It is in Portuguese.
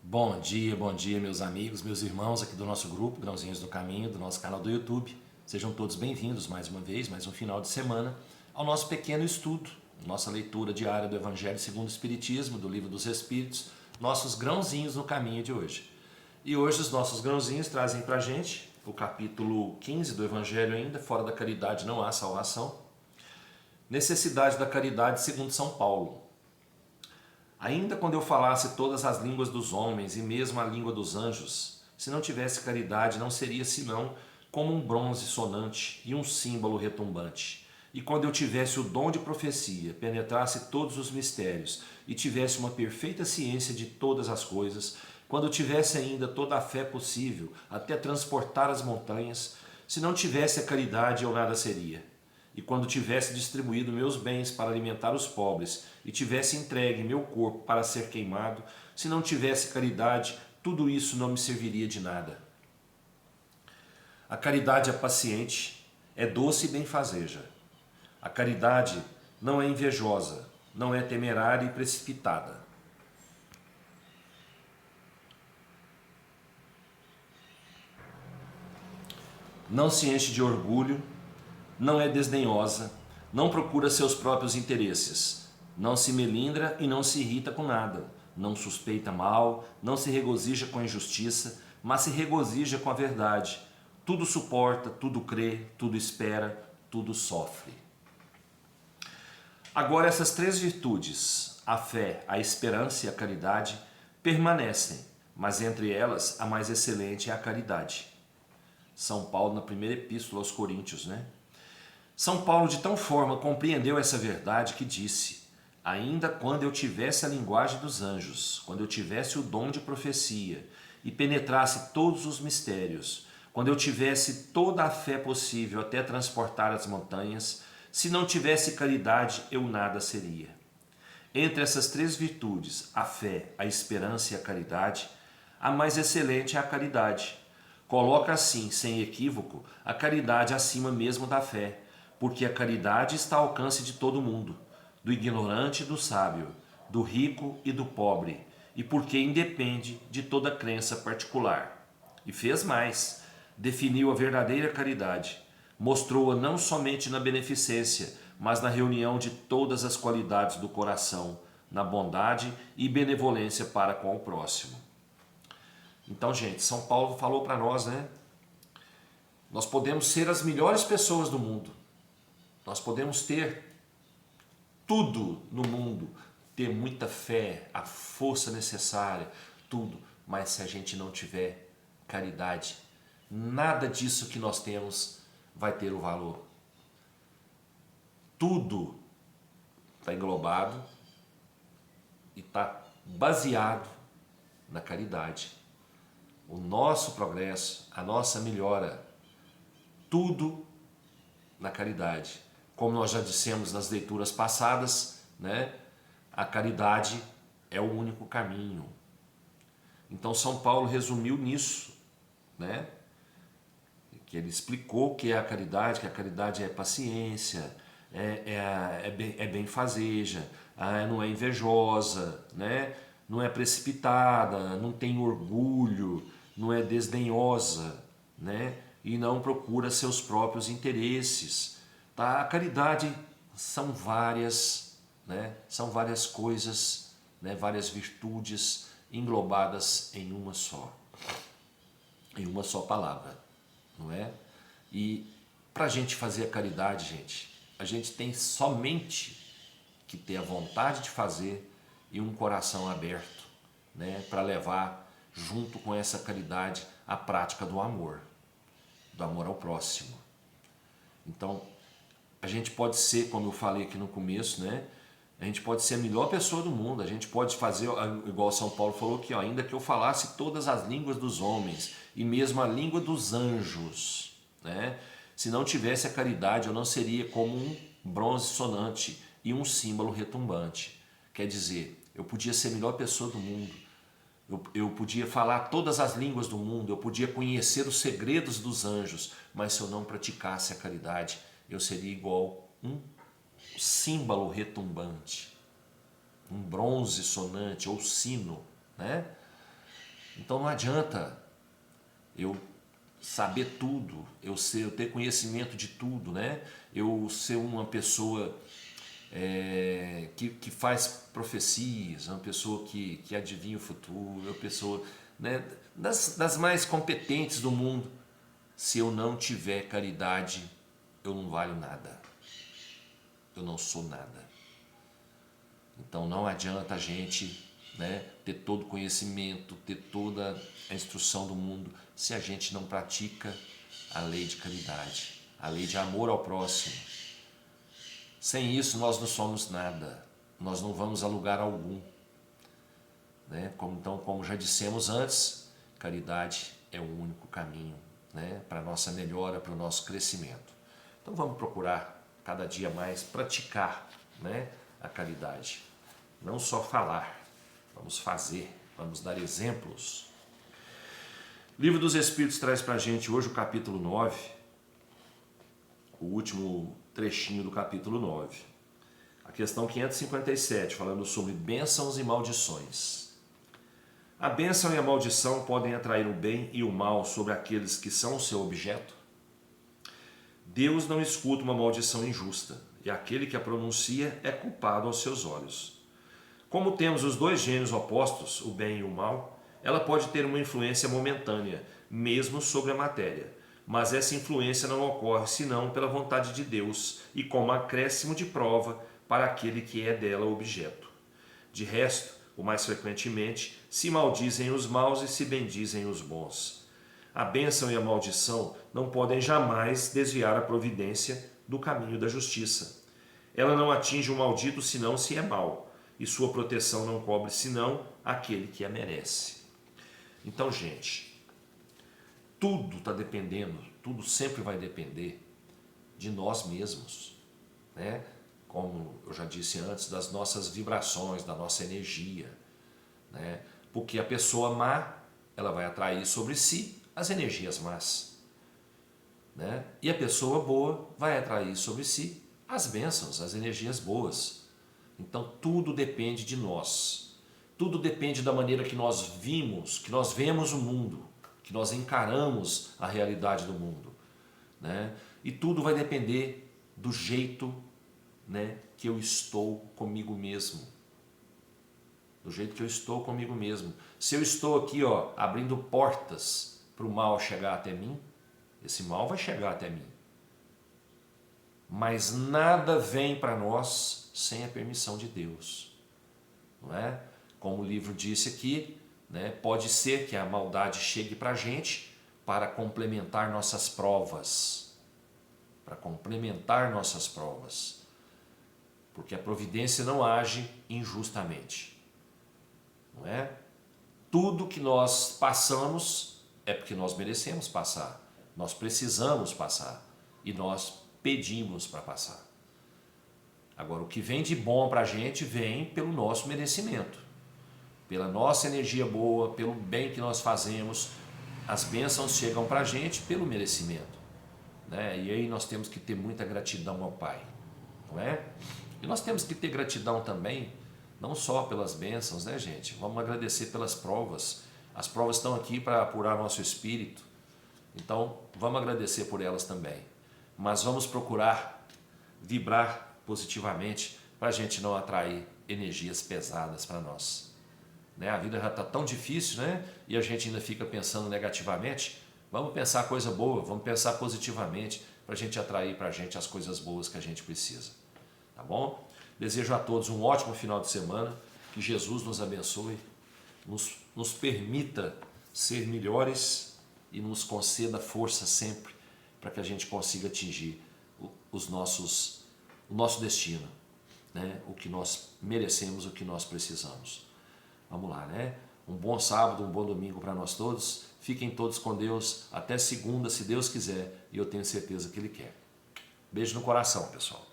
Bom dia, meus amigos, meus irmãos aqui do nosso grupo, Grãozinhos do Caminho, do nosso canal do YouTube. Sejam todos bem-vindos mais uma vez, mais um final de semana, ao nosso pequeno estudo, nossa leitura diária do Evangelho segundo o Espiritismo, do Livro dos Espíritos, nossos grãozinhos no caminho de hoje. E hoje os nossos grãozinhos trazem pra gente o capítulo 15 do Evangelho ainda, fora da caridade não há salvação. Necessidade da caridade segundo São Paulo. Ainda quando eu falasse todas as línguas dos homens e mesmo a língua dos anjos, se não tivesse caridade, não seria senão como um bronze sonante e um símbolo retumbante. E quando eu tivesse o dom de profecia, penetrasse todos os mistérios e tivesse uma perfeita ciência de todas as coisas, quando eu tivesse ainda toda a fé possível, até transportar as montanhas, se não tivesse a caridade, eu nada seria. E quando tivesse distribuído meus bens para alimentar os pobres e tivesse entregue meu corpo para ser queimado, se não tivesse caridade, tudo isso não me serviria de nada. A caridade é paciente, é doce e benfazeja. A caridade não é invejosa, não é temerária e precipitada. Não se enche de orgulho, não é desdenhosa, não procura seus próprios interesses, não se melindra e não se irrita com nada, não suspeita mal, não se regozija com a injustiça, mas se regozija com a verdade. Tudo suporta, tudo crê, tudo espera, tudo sofre. Agora essas três virtudes, a fé, a esperança e a caridade, permanecem, mas entre elas a mais excelente é a caridade. São Paulo na primeira epístola aos Coríntios, né? São Paulo de tal forma compreendeu essa verdade que disse: ainda quando eu tivesse a linguagem dos anjos, quando eu tivesse o dom de profecia e penetrasse todos os mistérios, quando eu tivesse toda a fé possível até transportar as montanhas, se não tivesse caridade, eu nada seria. Entre essas três virtudes, a fé, a esperança e a caridade, a mais excelente é a caridade. Coloca assim, sem equívoco, a caridade acima mesmo da fé, porque a caridade está ao alcance de todo mundo, do ignorante e do sábio, do rico e do pobre, e porque independe de toda crença particular. E fez mais, definiu a verdadeira caridade, mostrou-a não somente na beneficência, mas na reunião de todas as qualidades do coração, na bondade e benevolência para com o próximo. Então, gente, São Paulo falou para nós, né? Nós podemos ser as melhores pessoas do mundo. Nós podemos ter tudo no mundo, ter muita fé, a força necessária, tudo. Mas se a gente não tiver caridade, nada disso que nós temos vai ter o valor. Tudo está englobado e está baseado na caridade. O nosso progresso, a nossa melhora, tudo na caridade. Como nós já dissemos nas leituras passadas, né? A caridade é o único caminho. Então São Paulo resumiu nisso, né? Que ele explicou que é a caridade, que a caridade é paciência, é benfazeja, não é invejosa, né? Não é precipitada, não tem orgulho, não é desdenhosa, né? E não procura seus próprios interesses. Tá? A caridade são várias, né? São várias coisas, né? Várias virtudes englobadas em uma só palavra, não é? E para a gente fazer a caridade, gente, a gente tem somente que ter a vontade de fazer e um coração aberto, né? Para levar junto com essa caridade a prática do amor ao próximo. Então, a gente pode ser, como eu falei aqui no começo, né? A gente pode ser a melhor pessoa do mundo, a gente pode fazer, igual São Paulo falou aqui, ó, ainda que eu falasse todas as línguas dos homens e mesmo a língua dos anjos, né? Se não tivesse a caridade, eu não seria como um bronze sonante e um símbolo retumbante. Quer dizer, eu podia ser a melhor pessoa do mundo, eu podia falar todas as línguas do mundo, eu podia conhecer os segredos dos anjos, mas se eu não praticasse a caridade, eu seria igual um símbolo retumbante, um bronze sonante ou sino, né? Então não adianta eu saber tudo, eu ter conhecimento de tudo, né? Eu ser uma pessoa que faz profecias, uma pessoa que adivinha o futuro, uma pessoa, né, das mais competentes do mundo. Se eu não tiver caridade, eu não valho nada. Eu não sou nada. Então não adianta a gente, né, ter todo o conhecimento, ter toda a instrução do mundo, se a gente não pratica a lei de caridade, a lei de amor ao próximo. Sem isso nós não somos nada, nós não vamos a lugar algum, né? Então, como já dissemos antes, caridade é o único caminho, né, para a nossa melhora, para o nosso crescimento. Então vamos procurar cada dia mais praticar, né, a caridade. Não só falar, vamos fazer, vamos dar exemplos. O Livro dos Espíritos traz para a gente hoje o capítulo 9, o último trechinho do capítulo 9. A questão 557, falando sobre bênçãos e maldições. A bênção e a maldição podem atrair o bem e o mal sobre aqueles que são o seu objeto? Deus não escuta uma maldição injusta, e aquele que a pronuncia é culpado aos seus olhos. Como temos os dois gênios opostos, o bem e o mal, ela pode ter uma influência momentânea, mesmo sobre a matéria, mas essa influência não ocorre senão pela vontade de Deus e como acréscimo de prova para aquele que é dela objeto. De resto, o mais frequentemente, se maldizem os maus e se bendizem os bons. A bênção e a maldição não podem jamais desviar a providência do caminho da justiça. Ela não atinge o maldito senão se é mau, e sua proteção não cobre senão aquele que a merece. Então, gente, tudo está dependendo, tudo sempre vai depender de nós mesmos, né? Como eu já disse antes, das nossas vibrações, da nossa energia, né? Porque a pessoa má, ela vai atrair sobre si as energias más, né? E a pessoa boa vai atrair sobre si as bênçãos, as energias boas. Então tudo depende de nós, tudo depende da maneira que nós vemos o mundo, que nós encaramos a realidade do mundo, né? E tudo vai depender do jeito, né, que eu estou comigo mesmo, do jeito que eu estou comigo mesmo. Se eu estou aqui, ó, abrindo portas para o mal chegar até mim, esse mal vai chegar até mim. Mas nada vem para nós sem a permissão de Deus, não é? Como o livro disse aqui, né, pode ser que a maldade chegue para a gente para complementar nossas provas, porque a providência não age injustamente, não é? Tudo que nós passamos é porque nós merecemos passar, nós precisamos passar e nós pedimos para passar. Agora, o que vem de bom para a gente vem pelo nosso merecimento, pela nossa energia boa, pelo bem que nós fazemos. As bênçãos chegam para a gente pelo merecimento, né? E aí nós temos que ter muita gratidão ao Pai, não é? E nós temos que ter gratidão também, não só pelas bênçãos, né, gente? Vamos agradecer pelas provas. As provas estão aqui para apurar nosso espírito, então vamos agradecer por elas também. Mas vamos procurar vibrar positivamente para a gente não atrair energias pesadas para nós, né? A vida já está tão difícil, né? E a gente ainda fica pensando negativamente. Vamos pensar coisa boa, vamos pensar positivamente para a gente atrair para a gente as coisas boas que a gente precisa, tá bom? Desejo a todos um ótimo final de semana, que Jesus nos abençoe, nos permita ser melhores e nos conceda força sempre para que a gente consiga atingir o nosso destino, né? O que nós merecemos, o que nós precisamos. Vamos lá, né? Um bom sábado, um bom domingo para nós todos. Fiquem todos com Deus. Até segunda, se Deus quiser, e eu tenho certeza que Ele quer. Beijo no coração, pessoal.